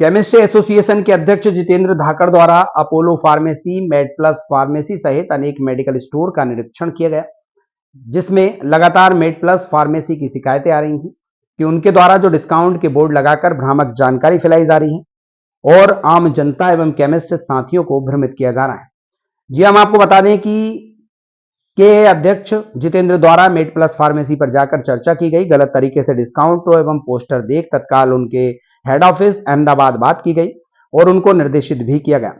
Chemistry association के अध्यक्ष जितेंद्र धाकड़ द्वारा अपोलो फार्मेसी, मेडप्लस फार्मेसी सहित अनेक मेडिकल स्टोर का निरीक्षण किया गया, जिसमें लगातार मेडप्लस फार्मेसी की शिकायतें आ रही थी कि उनके द्वारा जो डिस्काउंट के बोर्ड लगाकर भ्रामक जानकारी फैलाई जा रही है और आम जनता एवं केमिस्ट साथियों को भ्रमित किया जा रहा है। जी हम आपको बता दें कि के अध्यक्ष जितेंद्र द्वारा मेड प्लस फार्मेसी पर जाकर चर्चा की गई। गलत तरीके से डिस्काउंट एवं पोस्टर देख तत्काल उनके हेड ऑफिस अहमदाबाद बात की गई और उनको निर्देशित भी किया गया।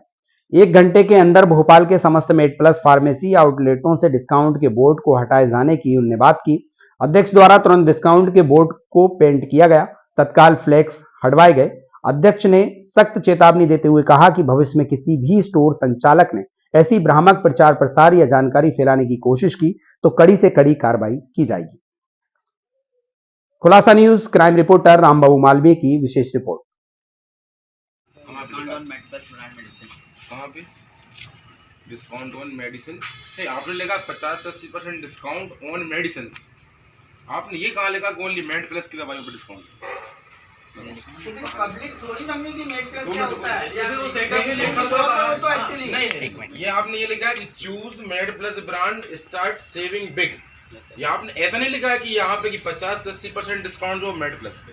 1 घंटे के अंदर भोपाल के समस्त मेड प्लस फार्मेसी आउटलेटों से डिस्काउंट के बोर्ड को हटाए जाने की उनने बात की। अध्यक्ष द्वारा तुरंत डिस्काउंट के बोर्ड को पेंट किया गया, तत्काल फ्लेक्स हटवाए गए। अध्यक्ष ने सख्त चेतावनी देते हुए कहा कि भविष्य में किसी भी स्टोर संचालक ने ऐसी भ्रामक प्रचार प्रसार या जानकारी फैलाने की कोशिश की तो कड़ी से कड़ी कार्रवाई की जाएगी। खुलासा news crime reporter Rambabu Malviya की विशेष रिपोर्ट। कहाँ पे डिस्काउंट ऑन मेडिसिन? आपने लिखा 50 से 80% डिस्काउंट ऑन मेडिसिन। आपने ये कहाँ लिखा कि ओनली मेड प्लस की दवाइयों पर डिस्काउंट? पब्लिक थोड़ी समझी कि मेड प्लस क्या होता है। नहीं, ये आपने ये लिखा है कि choose made plus brand start saving big. ये आपने ऐसा नहीं लिखा है कि यहाँ पे कि 50 से 80% डिस्काउंट जो मेड प्लस पे।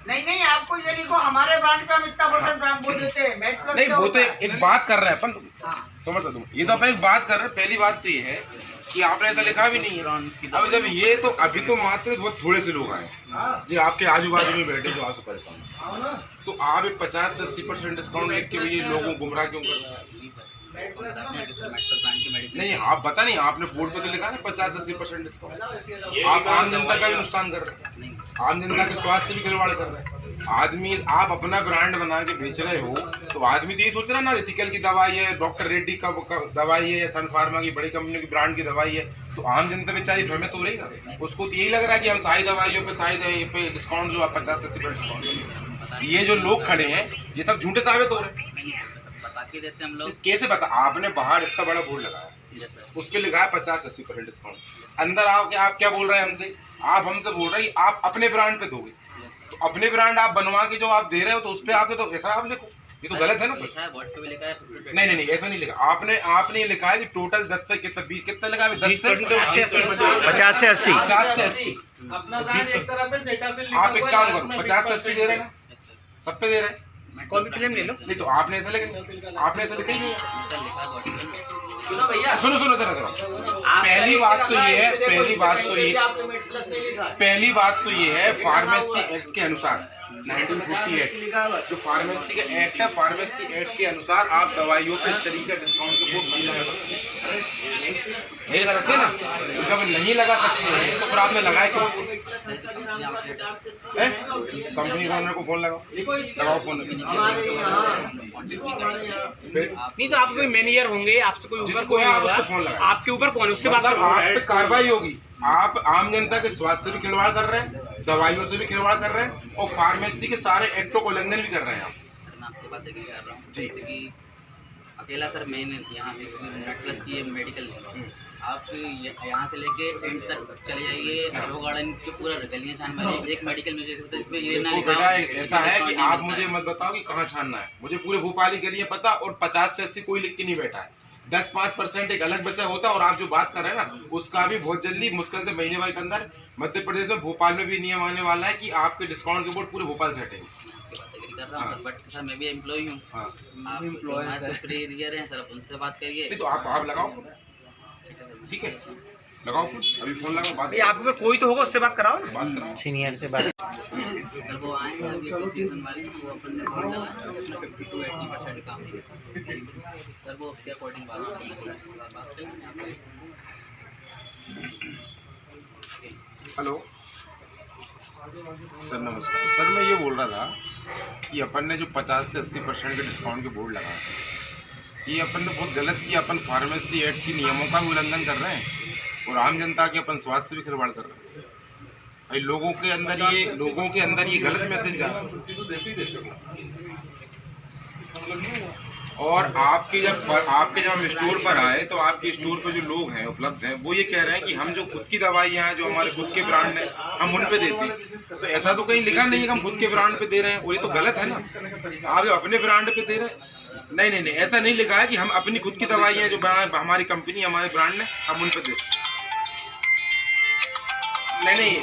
नहीं, आपको ये लिखो हमारे ब्रांड पे हम इतना % ब्रांड वो देते हैं। मेड प्लस नहीं, वो तो एक बात कर रहे हैं अपन, तो मतलब तुम ये तो अपन एक बात कर रहे हैं। पहली बात तो ये है कि आपने ऐसा लिखा भी नहीं है। अब जब ये तो अभी तो मात्र बहुत थोड़े से लोग आए जो आपके आजू बाजू में बैठे जो आपसे परेशान, तो आप 50 से 80% डिस्काउंट लिख के ये लोगों को गुमराह क्यों कर रहे हैं? नहीं, आप बता नहीं, आपने बोर्ड पे तो लिखा है 50 से 80% डिस्काउंट। आप आम जनता का भी नुकसान कर रहे हैं, आम जनता के स्वास्थ्य से भी खिलवाड़ कर रहे हैं। आदमी आप अपना ब्रांड बना के बेच रहे हो तो आदमी तो ये सोच रहा है ना, एथिकल की दवाई है, डॉक्टर रेड्डी का दवाई है, सन फार्मा की बड़ी कंपनी की ब्रांड की दवाई है, तो आम जनता बेचारी भ्रमित हो रही ना। उसको तो यही लग रहा है कि हम सारी दवाइयों पे पे डिस्काउंट जो 50 से 80% डिस्काउंट। ये जो लोग खड़े हैं ये सब झूठे साबित हो रहे हैं। बता के देते हम लोग। कैसे बता? आपने बाहर इतना बड़ा बोर्ड लगाया, उस पर लिखा है 50 से 80% डिस्काउंट। अंदर आओ आप क्या बोल रहे हैं हमसे? आप हमसे बोल रहे हैं आप अपने ब्रांड पे दोगे, तो अपने ब्रांड आप बनवा के जो आप दे रहे हो तो उस पर आपने तो ऐसा आप लिखो, ये तो गलत है ना। नहीं, ऐसा नहीं लिखा आपने लिखा है कि टोटल 10 से कितना 20 कितना लिखा है? 10 से 50 से 80। 50 से 80 आप एक काम करो, 50 से 80 दे रहे हैं, सब पे दे रहे हैं। कौन सी फिल्म ले लो? नहीं तो आपने ऐसा लिखा, आपने ऐसा लिखा ही नहीं है। सुनो भैया, सुनो जरा। पहली बात तो ये है फार्मेसी एक्ट के अनुसार 1958 जो फार्मेसी का एक्ट है, फार्मेसी एक्ट के अनुसार आप दवाइयों पे इस तरीके डिस्काउंट के बोर्ड नहीं लगा सकते। नहीं लगा सकते ना, जब नहीं लगा सकते हैं तो फिर आपने लगाए क्यों? कंपनी ओनर को फोन लगाओ फोन। नहीं तो आप कोई मैनेजर होंगे, आपसे कोई ऊपर कोई होगा, आपके ऊपर कौन उससे बात मतलब आप पे कार्रवाई होगी। आप आम जनता के स्वास्थ्य से भी खिलवाड़ कर रहे हैं, दवाइयों से भी खिलवाड़ कर रहे हैं और फार्मेसी के सारे एक्टों को उल्लंघन भी कर रहे हैं आप। मैं आपसे बातें कर रहा हूँ जी कि अकेला सर मैंने यहाँ मेडप्लस की मेडिकल आप यहाँ से लेके एंड तक चले जाइए, अशोक गार्डन के पूरा गलियाँ छान मारिए, एक मेडिकल में जैसे इसमें ये ना बेटा ऐसा है कि आप मुझे मत बताओ कि कहाँ छानना है, मुझे पूरे भोपाल की गलियाँ पता। और 50 से 80 कोई लिख के नहीं बैठा है, 10-5% एक अलग विषय होता है। और आप जो बात कर रहे हैं ना उसका भी बहुत जल्दी मुश्किल से महीने भर के अंदर मध्य प्रदेश में भोपाल में भी नियम आने वाला है कि आपके डिस्काउंट के बोर्ड पूरे भोपाल से हटेंगे। कर रहा हूँ बट सर मैं भी एम्प्लॉय हूँ, आप सुपीरियर हैं सर, उनसे बात करिए। नहीं तो आप लगाओ फोन, ठीक है लगाओ फोन, अभी फोन लगाओ, बात आपके ऊपर कोई तो होगा उससे बात कराओ, बात कराओ सीनियर से बात। सर वो आएंगे अभी एसोसिएशन वाले, वो अपन ने बोर्ड डाला है अपना 50 to 80% काम है सर, वो उसके अकॉर्डिंग बात करेंगे। हेलो सर नमस्कार। सर मैं ये बोल रहा था कि अपन ने जो 50 से 80% के डिस्काउंट के बोर्ड लगाए ये अपन ने बहुत गलत किया। अपन फार्मेसी एक्ट के नियमों का भी उल्लंघन कर रहे हैं और आम जनता के अपन स्वास्थ्य से भी खिलवाड़ कर रहे हैं। भाई लोगों के अंदर ये गलत मैसेज जा रहा है। और आपके जब हम स्टोर पर आए तो आपके स्टोर पर जो लोग हैं उपलब्ध हैं वो ये कह रहे हैं कि हम जो खुद की दवाइयाँ हैं जो हमारे खुद के ब्रांड हैं हम उन पे देते हैं। तो ऐसा तो कहीं लिखा नहीं है कि हम खुद के ब्रांड पे दे रहे हैं, वो ये तो गलत है ना। आप जो अपने ब्रांड पे दे रहे हैं, नहीं ऐसा नहीं लिखा है कि हम अपनी खुद की दवाइयाँ जो हमारी कंपनी हमारे ब्रांड है हम उन पे देते हैं। नहीं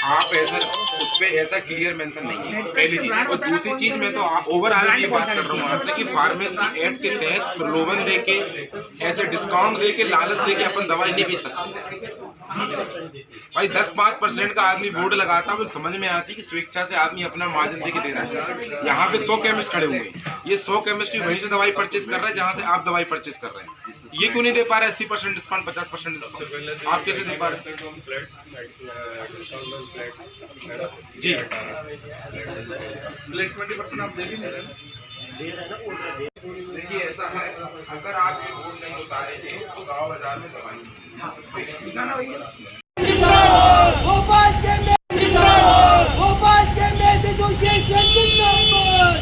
आप ऐसा उस पे ऐसा क्लियर मेंशन नहीं है, पहली चीज। और दूसरी चीज मैं तो ओवरऑल ये बात कर रहा हूँ आपसे कि फार्मेसी एक्ट के तहत प्रलोभन दे के ऐसे डिस्काउंट दे के लालच दे के अपन दवाई नहीं बेच सकते भाई। 10-5% का आदमी बोर्ड लगाता है, वो समझ में आती है कि स्वेच्छा से आदमी अपना मार्जिन दे के दे रहा है। यहाँ पे 100 केमिस्ट खड़े हुए हैं, ये 100 केमिस्ट वहीं से दवाई परचेज कर रहा है जहाँ से आप दवाई परचेज कर रहे हैं। ये क्यों नहीं दे पा रहे 80% डिस्काउंट, 50% डिस्काउंट? आप कैसे दे पा रहे जी? प्लेस 20% आप दे भी नहीं रहे। देखिए ऐसा है, अगर आप ये बोर्ड नहीं उतारेंगे तो गाँव बाजार में दवाई भोपाल के मेज एसोसिएशन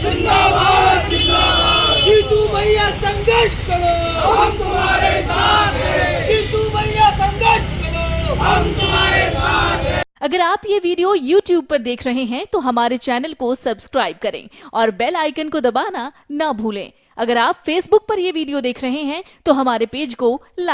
जिंदाबाद, जीतू भैया संघर्ष करो, हम तुम्हारे साथ हैं। जीतू भैया संघर्ष करो, हम तुम्हारे साथ हैं। अगर आप ये वीडियो YouTube पर देख रहे हैं तो हमारे चैनल को सब्सक्राइब करें और बेल आइकन को दबाना ना भूलें। अगर आप Facebook पर ये वीडियो देख रहे हैं तो हमारे पेज को लाइक